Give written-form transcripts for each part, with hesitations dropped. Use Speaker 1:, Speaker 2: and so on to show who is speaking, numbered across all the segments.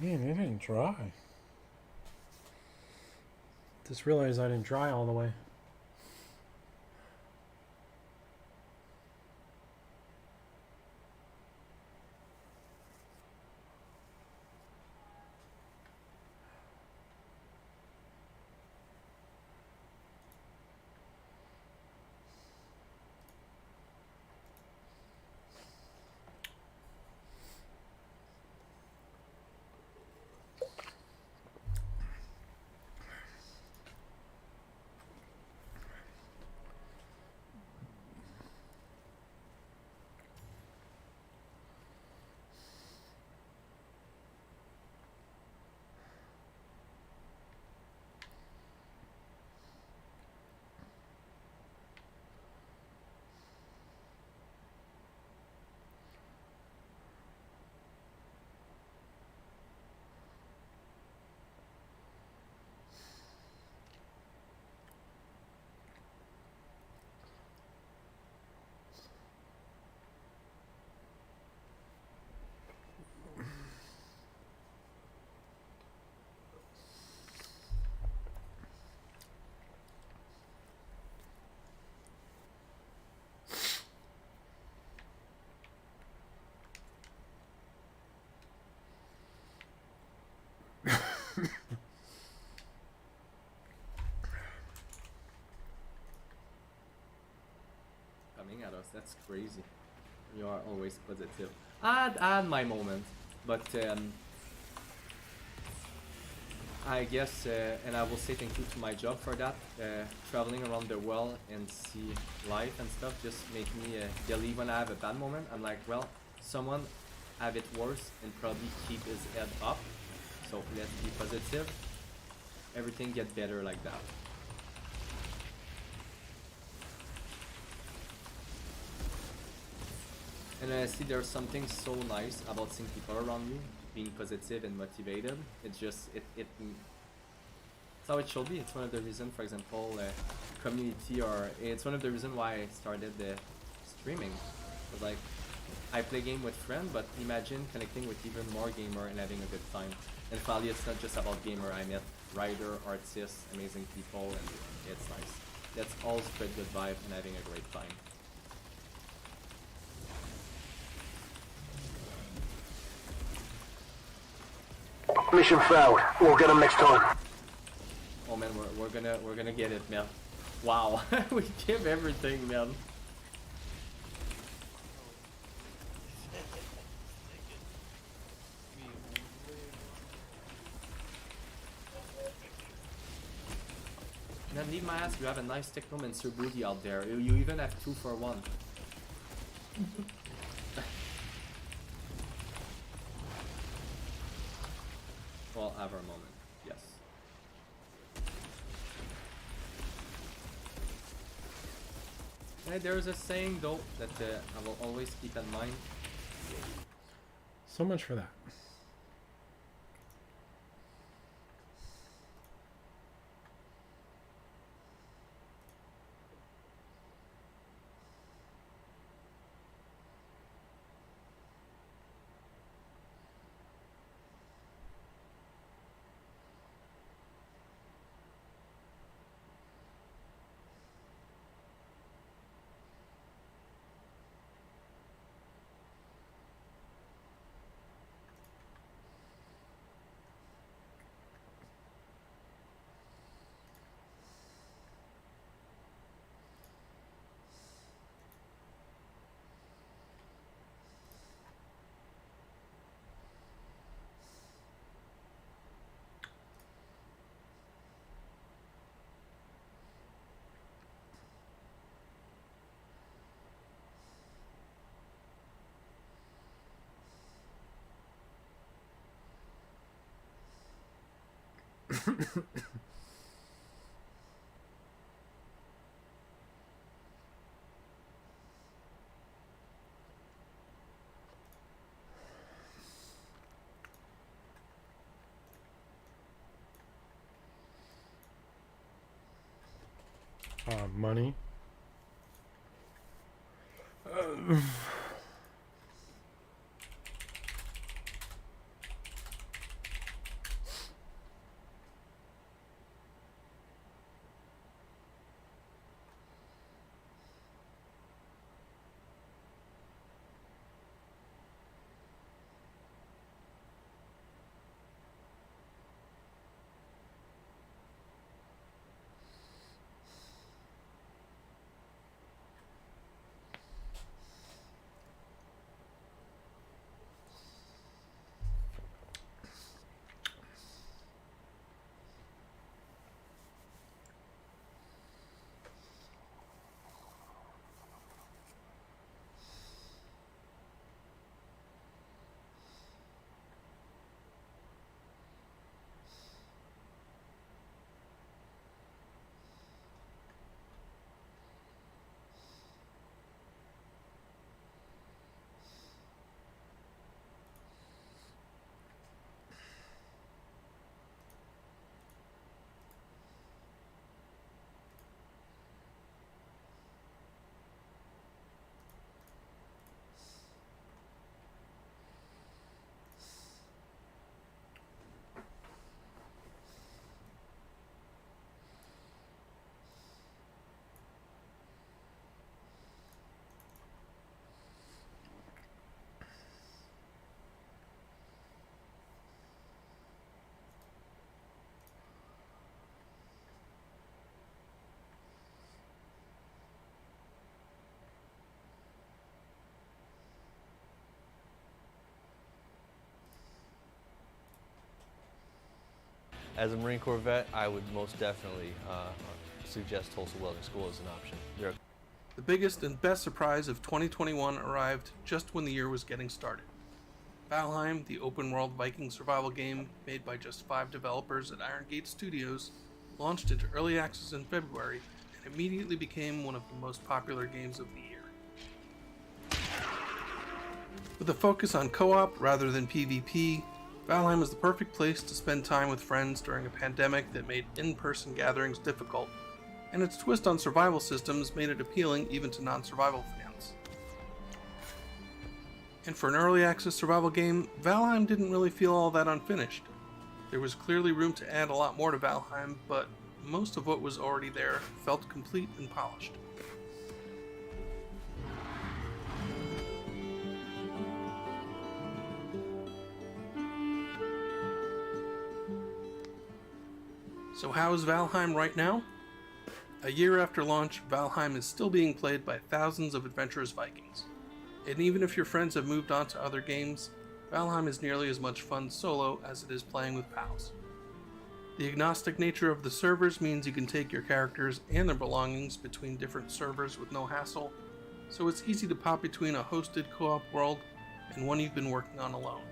Speaker 1: Man, it didn't dry. Just realized I didn't dry all the way.
Speaker 2: Coming at us, that's crazy. You are always positive. I had my moment, but I guess, and I will say thank you to my job for that. Traveling around the world and see life and stuff just make me believe when I have a bad moment. I'm like, well, someone have it worse and probably keep his head up. So let's be positive. Everything get better like that. And I see there's something so nice about seeing people around you being positive and motivated. It's just it's how it should be. It's one of the reasons, for example, community, or it's one of the reasons why I started the streaming. It was like I play game with friends, but imagine connecting with even more gamer and having a good time. And finally, it's not just about gamer. I met writer, artists, amazing people, and it's nice. Let's all spread good vibe and having a great time.
Speaker 3: Mission failed. We'll get them next time.
Speaker 2: Oh man, we're gonna get it, man. Wow, we give everything, man. Man, leave my ass. You have a nice Technomancer booty out there. You even have 2 for 1. Well, have our moment. Yes. Hey, there's a saying though that I will always keep in mind.
Speaker 1: So much for that. Money.
Speaker 4: As a Marine Corps vet, I would most definitely suggest Tulsa Welding School as an option.
Speaker 5: The biggest and best surprise of 2021 arrived just when the year was getting started. Valheim, the open-world Viking survival game made by just 5 developers at Iron Gate Studios, launched into early access in February and immediately became one of the most popular games of the year. With a focus on co-op rather than PvP, Valheim is the perfect place to spend time with friends during a pandemic that made in-person gatherings difficult, and its twist on survival systems made it appealing even to non-survival fans. And for an early access survival game, Valheim didn't really feel all that unfinished. There was clearly room to add a lot more to Valheim, but most of what was already there felt complete and polished. So how is Valheim right now? A year after launch, Valheim is still being played by thousands of adventurous Vikings. And even if your friends have moved on to other games, Valheim is nearly as much fun solo as it is playing with pals. The agnostic nature of the servers means you can take your characters and their belongings between different servers with no hassle, so it's easy to pop between a hosted co-op world and one you've been working on alone.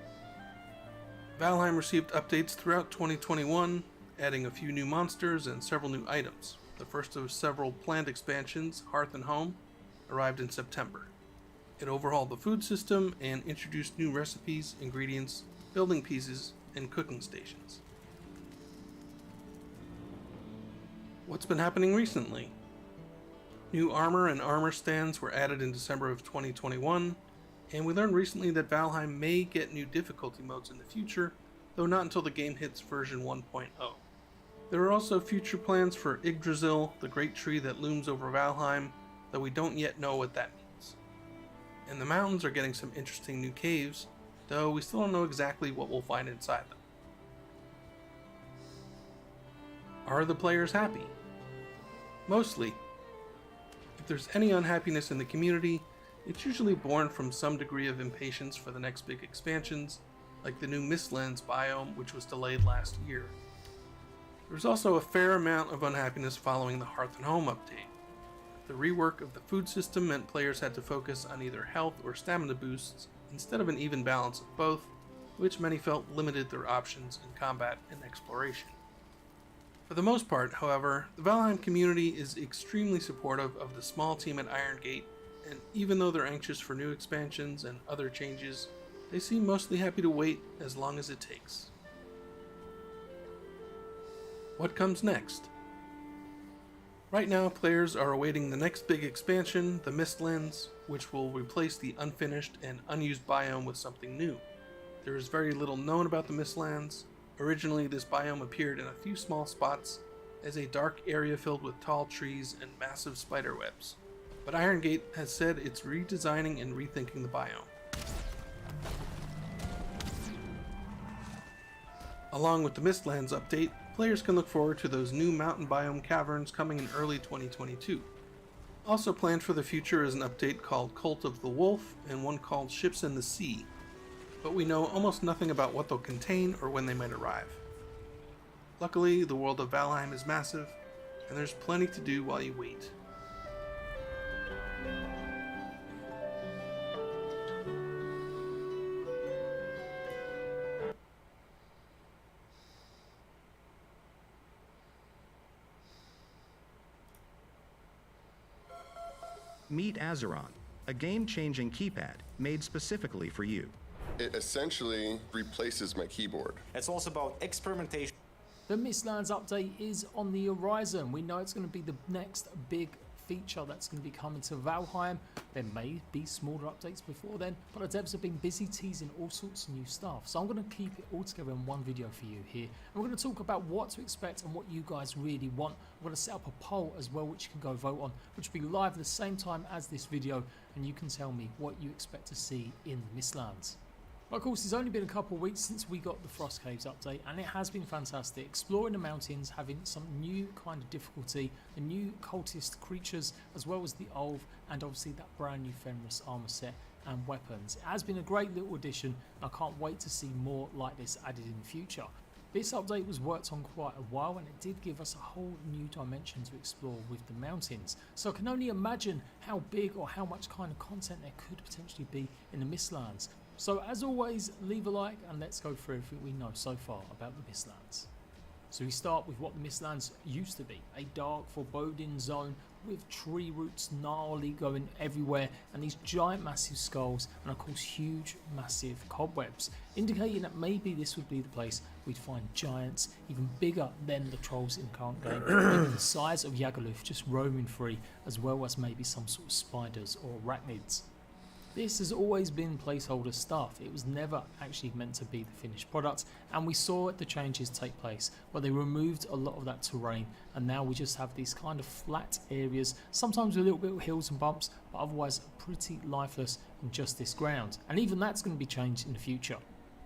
Speaker 5: Valheim received updates throughout 2021, adding a few new monsters and several new items. The first of several planned expansions, Hearth and Home, arrived in September. It overhauled the food system and introduced new recipes, ingredients, building pieces, and cooking stations. What's been happening recently? New armor and armor stands were added in December of 2021, and we learned recently that Valheim may get new difficulty modes in the future, though not until the game hits version 1.0. There are also future plans for Yggdrasil, the great tree that looms over Valheim, though we don't yet know what that means. And the mountains are getting some interesting new caves, though we still don't know exactly what we'll find inside them. Are the players happy? Mostly. If there's any unhappiness in the community, it's usually born from some degree of impatience for the next big expansions, like the new Mistlands biome, which was delayed last year. There was also a fair amount of unhappiness following the Hearth and Home update. The rework of the food system meant players had to focus on either health or stamina boosts instead of an even balance of both, which many felt limited their options in combat and exploration. For the most part, however, the Valheim community is extremely supportive of the small team at Iron Gate, and even though they're anxious for new expansions and other changes, they seem mostly happy to wait as long as it takes. What comes next? Right now, players are awaiting the next big expansion, the Mistlands, which will replace the unfinished and unused biome with something new. There is very little known about the Mistlands. Originally, this biome appeared in a few small spots as a dark area filled with tall trees and massive spider webs. But Iron Gate has said it's redesigning and rethinking the biome. Along with the Mistlands update, players can look forward to those new mountain biome caverns coming in early 2022. Also planned for the future is an update called Cult of the Wolf and one called Ships in the Sea, but we know almost nothing about what they'll contain or when they might arrive. Luckily, the world of Valheim is massive, and there's plenty to do while you wait.
Speaker 6: Meet Azeron, a game-changing keypad made specifically for you.
Speaker 7: It essentially replaces my keyboard.
Speaker 8: It's also about experimentation.
Speaker 9: The Mistlands update is on the horizon. We know it's going to be the next big feature that's going to be coming to Valheim. There may be smaller updates before then, but the devs have been busy teasing all sorts of new stuff. So I'm going to keep it all together in one video for you here. And we're going to talk about what to expect and what you guys really want. I'm going to set up a poll as well, which you can go vote on, which will be live at the same time as this video. And you can tell me what you expect to see in the Mistlands. Of course, it's only been a couple of weeks since we got the Frost Caves update, and it has been fantastic. Exploring the mountains, having some new kind of difficulty, the new cultist creatures, as well as the Olv, and obviously that brand new Fenris armor set and weapons. It has been a great little addition, and I can't wait to see more like this added in the future. This update was worked on quite a while and it did give us a whole new dimension to explore with the mountains. So I can only imagine how big or how much kind of content there could potentially be in the Mistlands. So as always, leave a like and let's go through everything we know so far about the Mistlands. So we start with what the Mistlands used to be, a dark foreboding zone with tree roots gnarly going everywhere and these giant massive skulls and of course huge massive cobwebs, indicating that maybe this would be the place we'd find giants even bigger than the trolls in the current game, maybe the size of Yagaluth just roaming free, as well as maybe some sort of spiders or arachnids. This has always been placeholder stuff, it was never actually meant to be the finished product, and we saw the changes take place where they removed a lot of that terrain and now we just have these kind of flat areas, sometimes with a little bit of hills and bumps, but otherwise pretty lifeless in just this ground, and even that's going to be changed in the future.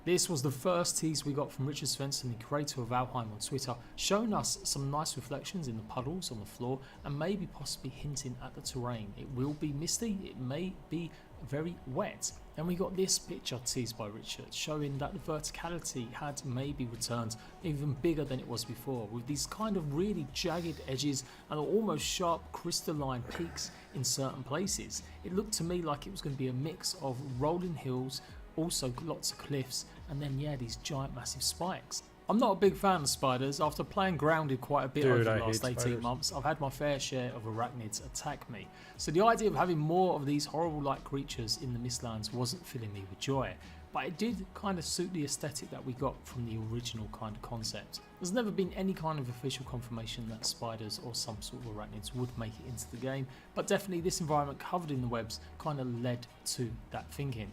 Speaker 9: This was the first tease we got from Richard Svensson, the creator of Valheim, on Twitter, showing us some nice reflections in the puddles on the floor and maybe possibly hinting at the terrain. It will be misty, it may be very wet. Then we got this picture teased by Richard showing that the verticality had maybe returned even bigger than it was before, with these kind of really jagged edges and almost sharp crystalline peaks in certain places. It looked to me like it was going to be a mix of rolling hills, also lots of cliffs, and then yeah, these giant massive spikes. I'm not a big fan of spiders. After playing Grounded quite a bit over the last 18 months, I've had my fair share of arachnids attack me. So the idea of having more of these horrible like creatures in the Mistlands wasn't filling me with joy. But it did kind of suit the aesthetic that we got from the original kind of concept. There's never been any kind of official confirmation that spiders or some sort of arachnids would make it into the game, but definitely this environment covered in the webs kind of led to that thinking.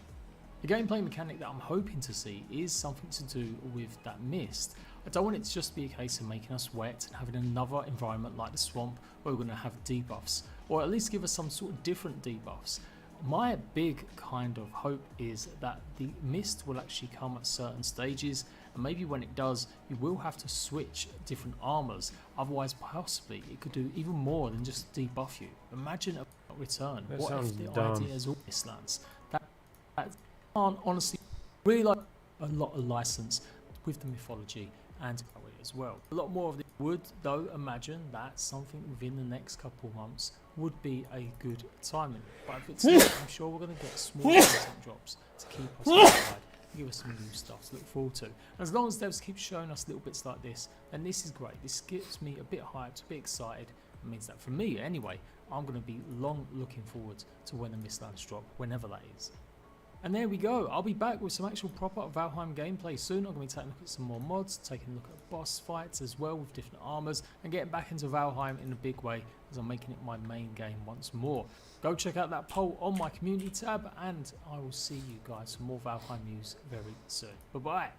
Speaker 9: The gameplay mechanic that I'm hoping to see is something to do with that mist. I don't want it to just be a case of making us wet and having another environment like the swamp where we're going to have debuffs, or at least give us some sort of different debuffs. My big kind of hope is that the mist will actually come at certain stages, and maybe when it does you will have to switch different armors, otherwise possibly it could do even more than just debuff you. Imagine a return.
Speaker 1: That
Speaker 9: what if the
Speaker 1: dumb.
Speaker 9: idea is all Mistlands? That can't honestly really like a lot of license with the mythology and as well. A lot more of it would though imagine that something within the next couple of months would be a good timing. But if it's not, I'm sure we're going to get small content drops to keep us occupied and give us some new stuff to look forward to. And as long as devs keep showing us little bits like this, then this is great. This gets me a bit hyped, a bit excited. It means that for me anyway, I'm going to be long looking forward to when the Mistlands drop, whenever that is. And there we go, I'll be back with some actual proper Valheim gameplay soon. I'm going to be taking a look at some more mods, taking a look at boss fights as well with different armors, and getting back into Valheim in a big way as I'm making it my main game once more. Go check out that poll on my community tab, and I will see you guys for more Valheim news very soon. Bye bye.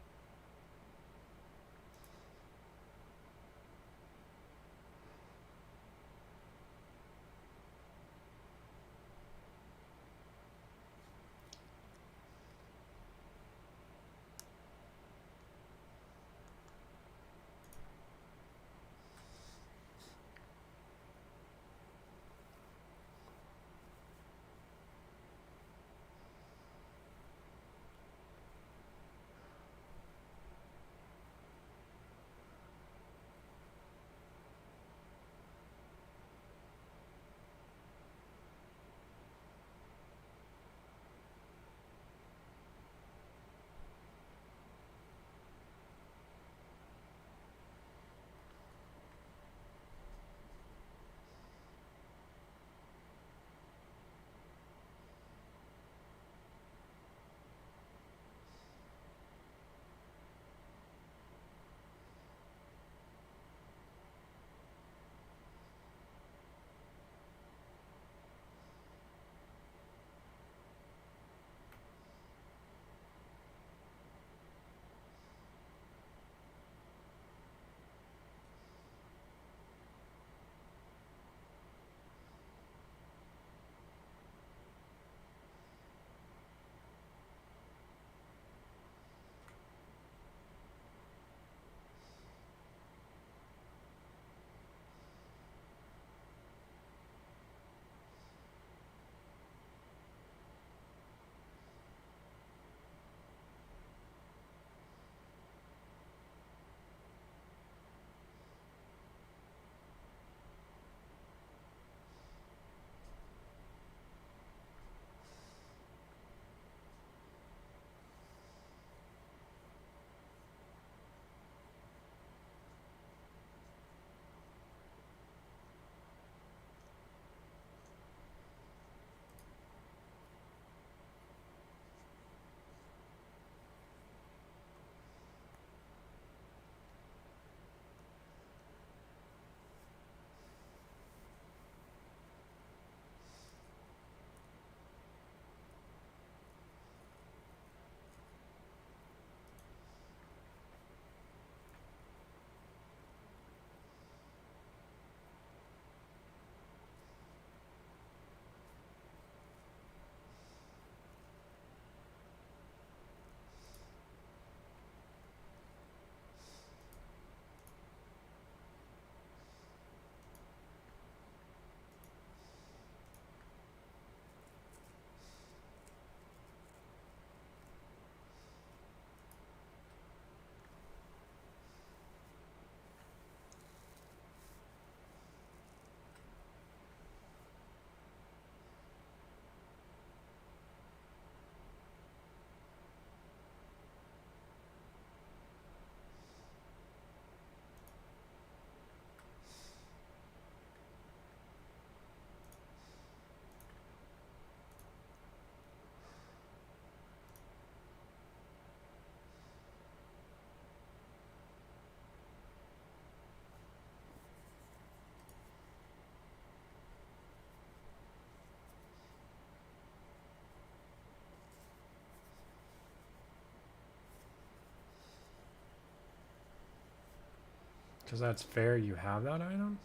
Speaker 1: Because that's fair, you have that item?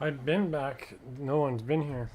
Speaker 1: I've been back. No one's been here.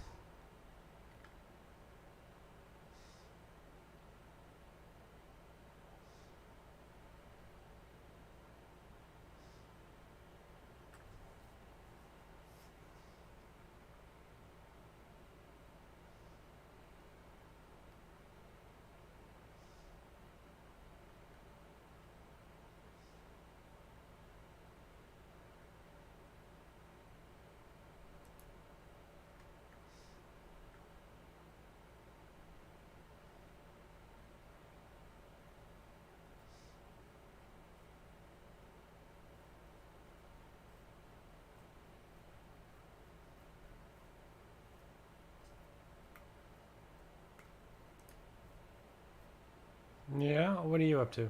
Speaker 1: Yeah, what are you up to?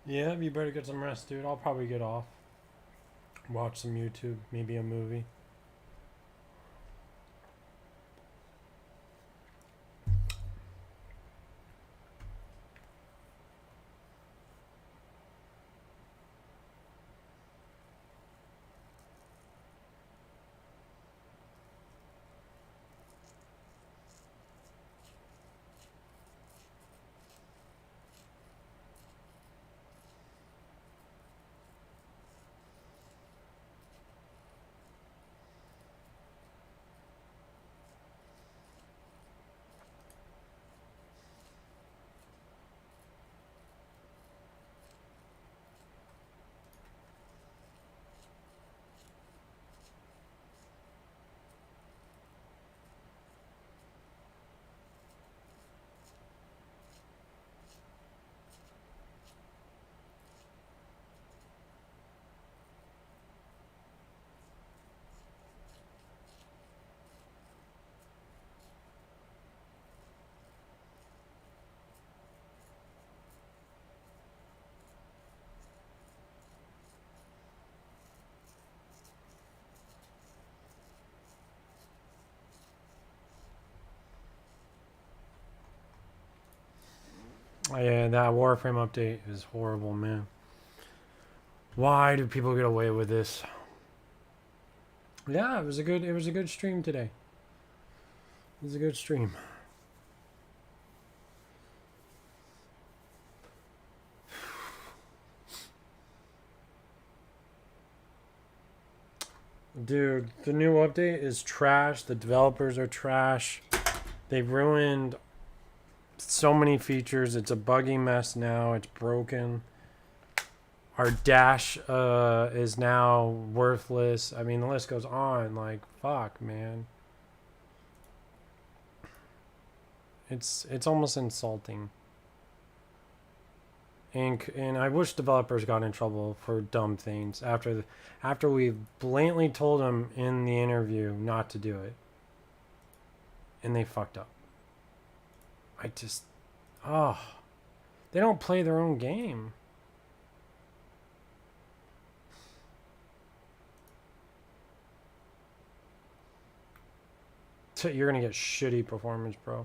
Speaker 1: Yeah, you better get some rest, dude. I'll probably get off. Watch some YouTube, maybe a movie. Yeah, that Warframe update is horrible, man. Why do people get away with this? Yeah, it was a good stream today. It was a good stream. Dude, the new update is trash. The developers are trash. They ruined so many features. It's a buggy mess now. It's broken. Our dash is now worthless. I mean, the list goes on. Like, fuck, man. It's almost insulting. and I wish developers got in trouble for dumb things after we blatantly told them in the interview not to do it, and they fucked up. I just, they don't play their own game. You're gonna get shitty performance, bro.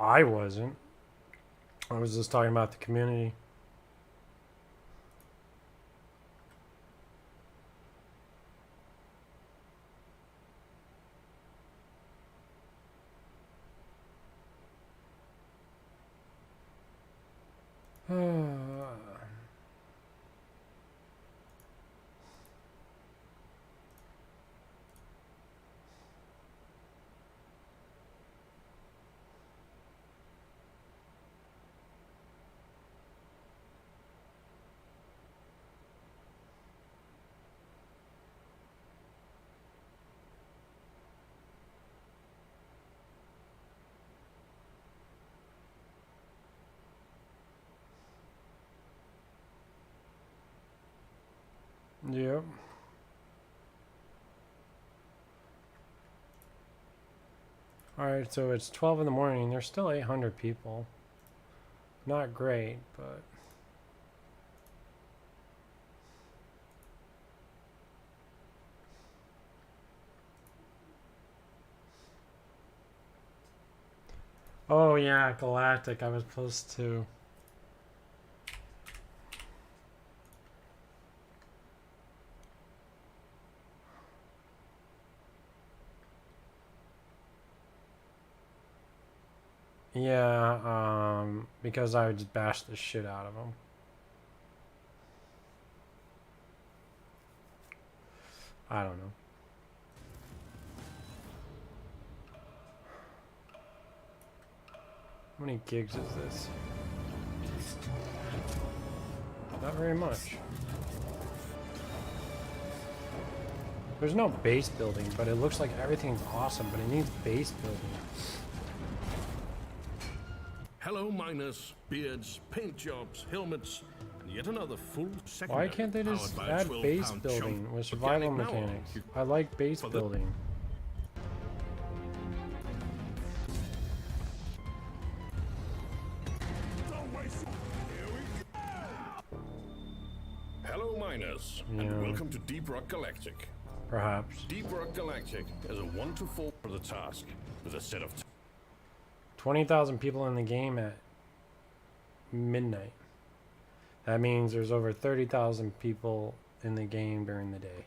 Speaker 1: I wasn't. I was just talking about the community. Yep. Alright, so it's 12 in the morning. There's still 800 people. Not great, but... Oh yeah, Galactic. I was supposed to... Yeah, because I would just bash the shit out of them. I don't know. How many gigs is this? Not very much. There's no base building, but it looks like everything's awesome, but it needs base building.
Speaker 10: Hello, miners, beards, paint jobs, helmets, and yet another full second.
Speaker 1: Why can't they just add base building with survival mechanics? I like base building.
Speaker 10: Hello, miners, and welcome to Deep Rock Galactic.
Speaker 1: Perhaps.
Speaker 10: Deep Rock Galactic is a 1 to 4 for the task, with a set of
Speaker 1: 20,000 people in the game at midnight. That means there's over 30,000 people in the game during the day.